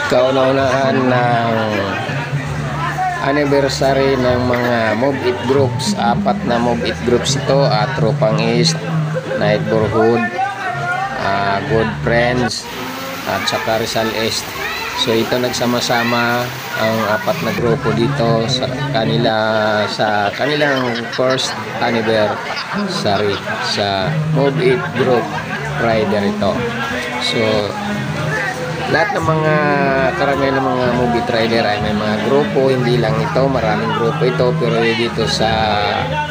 kauna-unahan ng anniversary ng mga Move It groups. 4 na Move It groups ito, Tropang East, Neighborhood, Good Friends, at saka Rizal East. So ito nagsama-sama ang 4 na grupo dito sa kanilang first anniversary sa Move It Group Rider ito. So lahat ng mga karamihan ng mga Move It Rider ay may mga grupo, hindi lang ito, maraming grupo ito, pero dito sa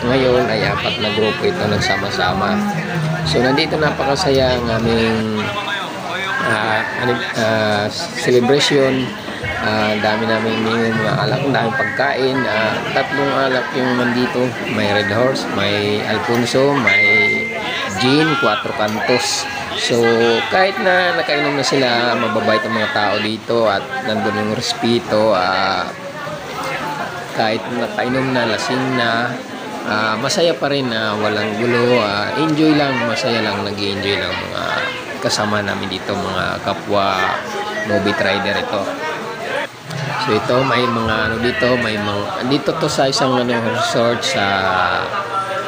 ngayon ay 4 na grupo ito nagsama-sama. So nandito napakasaya ang aming celebration. Dami namin mga alak, daming pagkain, 3 alak yung nandito, may Red Horse, may Alfonso, may Gin, 4 Cantos. So kahit na nakainom na sila, mababait ang mga tao dito at nandun yung respeto, kahit nakainom na, lasing na, masaya pa rin, walang gulo, enjoy lang, masaya lang, nag-enjoy lang mga kasama namin dito, mga kapwa Move It Rider ito. So ito may mga dito to sa isang resort sa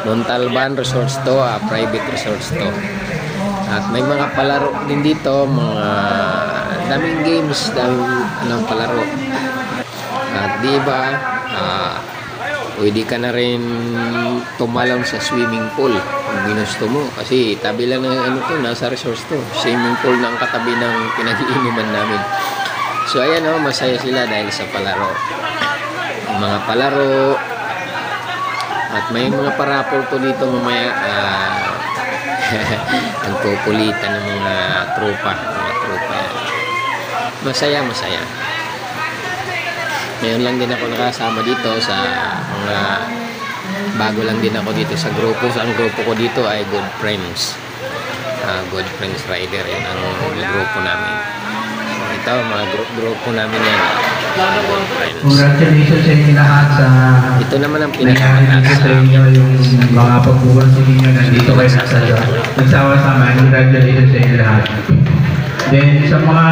Montalban Resorts to, private resorts to. At may mga palaro din dito, mga daming games, daming palaro. At di ba, pwede ka na rin tumalon sa swimming pool kung ginusto mo, kasi tabi lang ng nasa resorts to, swimming pool ng katabi ng pinag-iinuman namin. So ayan, masaya sila dahil sa palaro, mga palaro, at may mga parapol po dito mamaya. Ang kukulitan ng mga tropa, masaya. Ngayon lang din ako nakasama dito sa mga bago lang din ako dito sa grupo. So ang grupo ko dito ay Good Friends, Good Friends Rider, yan ang grupo namin. So ito mga grupo namin yan, Good Friends. Congratulations sa inyo lahat sa ito naman ang pinakamataas sa inyo, yung mga pagbubuan sa inyo nandito kayo nagsama-sama. Congratulations sa inyo lahat. Then sa mga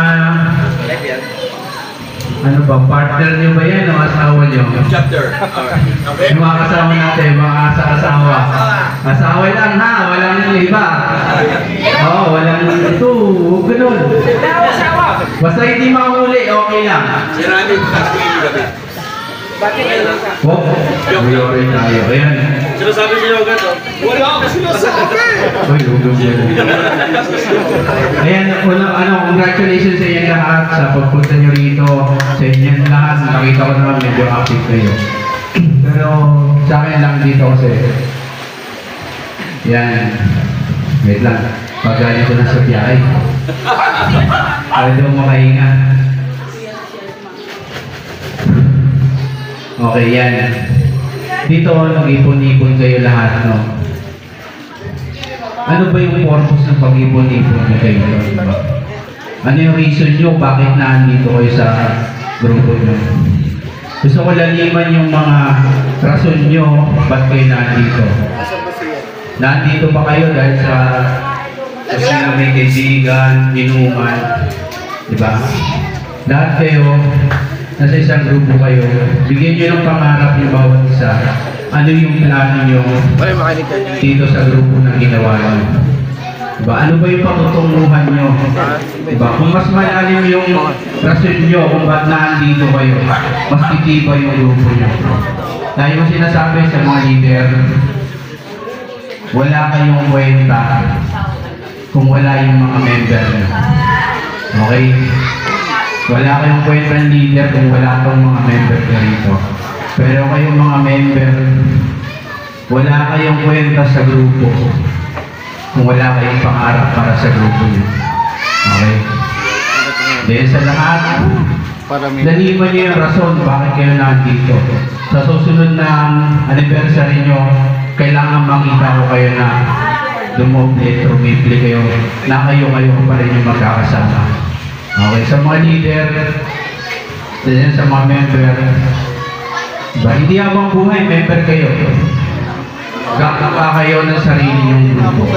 partner nyo ba yan o asawa nyo? Chapter. Yung mga kasama natin, mga asawa. Asawa lang ha, walang iba. Walang ito, ganun. Basta hindi mahuli, okay lang. Siramin ka sa gabi. Bakit kayo lang ka? Glory tayo. Ayan. Sinasabi siya agad, wala ako sinasabi! Ayan, congratulations sa inyo lahat sa pagpunta nyo rito. Sa inyo lahat, nakita ko naman medyo active kayo. Pero sa akin lang dito kasi, yan, wait lang, pagaling ko na sa biyahe. Ayaw daw makahinga. Okay, yan. Dito, nag-ipon-ipon kayo lahat, no? Ano ba yung purpose ng pag-ipon-ipon nyo kayo? Ano yung reason nyo? Bakit nandito kayo sa grupo nyo? Gusto ko laliman yung mga rason nyo, ba't kayo nandito? Nandito ba kayo dahil sa sila may kaibigan, inuman, diba? Lahat kayo, nasa isang grupo kayo, bigyan nyo ng pangarap yung bawat isa. Ano yung plano nyo dito sa grupo na ginawa nyo? Diba? Ano ba yung patutunguhan nyo? Diba? Kung mas malalim yung rason nyo kung ba't nandito kayo, mas titiba yung grupo nyo. Dahil yung sinasabi sa mga leader, wala kayong kwenta kung wala yung mga member nyo. Okay? Wala kayong kwentang leader kung wala kang mga member na rito. Pero kayong mga member, wala kayong kwenta sa grupo kung wala kayong pangarap para sa grupo niyo. Okay? Dahil sa lahat, laliman niyo yung rason bakit kayo nandito. Sa susunod na anniversary niyo, kailangan makita ko kayo na trumipli kayo, na kayo pa rin yung magkakasama. Okay, sa mga leader, sa mga member, diba? Hindi habang buhay, member kayo. Kakaka kayo ng sarili niyong grupo.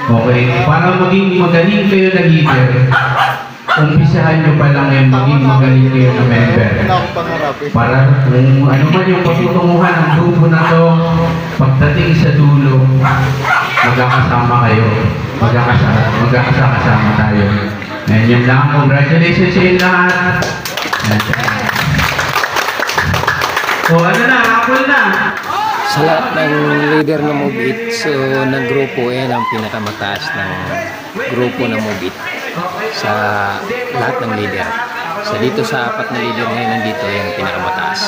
Okay, para maging magaling kayo na leader, umpisahan nyo pa lang yung maging magaling kayo na member. Para kung ano man yung patutunguhan ng grupo na to, pagdating sa dulo, magkakasama kayo. Magkakasama tayo. And yun lang. Congratulations sa inyo lahat. So ano na, Apple na. Sa lahat ng leader ng Move It, so ng grupo, yan ang pinakamataas ng grupo ng Move It sa lahat ng leader. So dito sa 4 na leader ngayon nandito, yan ang pinakamataas.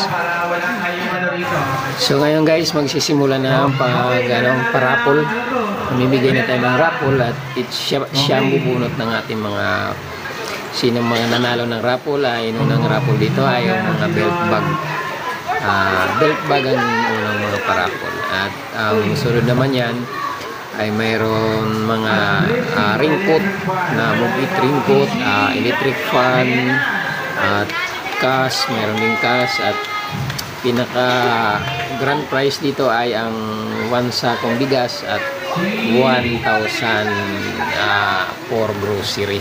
So ngayon guys, magsisimula na ang parapol. Mamimigay na tayo ng raffle at siya ang bubunot ng ating mga sino mga nanalo ng raffle. Ay unang raffle dito ay yung mga belt bag. Belt bag ang unang mga parapol. At ang sunod naman yan ay mayroon mga raincoat na Move It raincoat, electric fan, at cash, mayroon din cash, at pinaka grand prize dito ay ang 1 sakong bigas at 1,000 for grocery.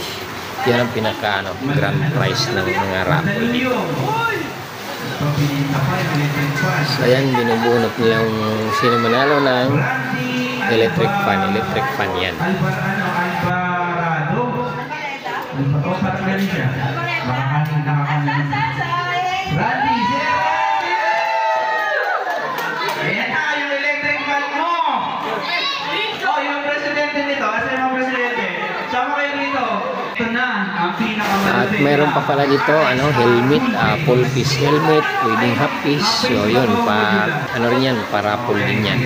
Yan ang pinaka grand prize ng mga raffle dito. So ayan, binubunot nila yung sino manalo ng electric fan yan. Ayan na yung electric fan mo. Oh, yung presidente nito. Asa yung mga presidente? Sama kayo dito. Ito na ang pinakamalapit. At mayroon pa pala dito helmet, full piece helmet, pwedeng half piece. So yun, rin yan, para full din yan.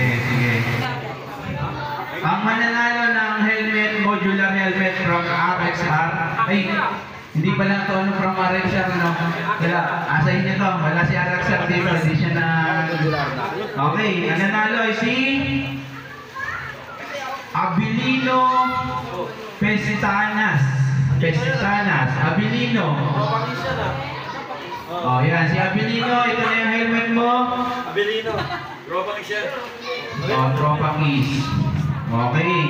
Ang mananalo ng helmet, modular helmet from RXR. Ay, hindi pa lang ito from RXR, no? Wala, asa inyo to? Wala si RXR dito, hindi siya na... Okay, ang nanalo ay si Abilino Pesitanas. Abilino. Oh, yan, si Abilino, ito na yung helmet mo. Abilino. Tropang siya. Oh, tropang is. Okay.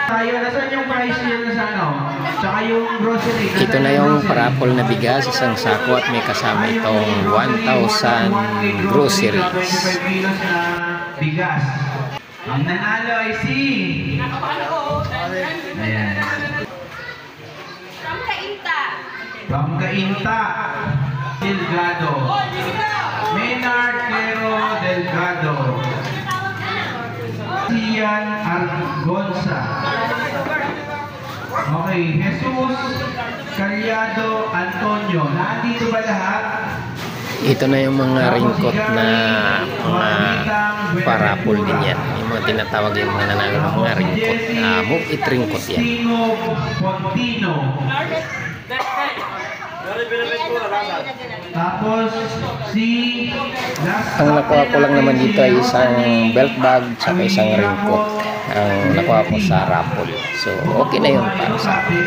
Tayo, nasan yung price yun na sa ano? Tsaka yung grocery. Ito na yung parapol na bigas, isang sako at may kasama itong 1,000 groceries. 25 kilos na bigas. Ang nanalo ay si... Ayan. From Cainta. Delgado. Maynard Pero Delgado. Sian Argonza. Okay, Jesus Calyado Antonio. Nandito ba lahat? Ito na yung mga raincoat na mga parapol din yan. Yung mga tinatawag yung mga nanalo ng mga raincoat. Move It raincoat yan. Pontino. Tapos si Ang nakuha ko lang naman dito ay isang belt bag at isang raincoat. Ang nakuha ko sa raffle. So okay na yun para sa akin.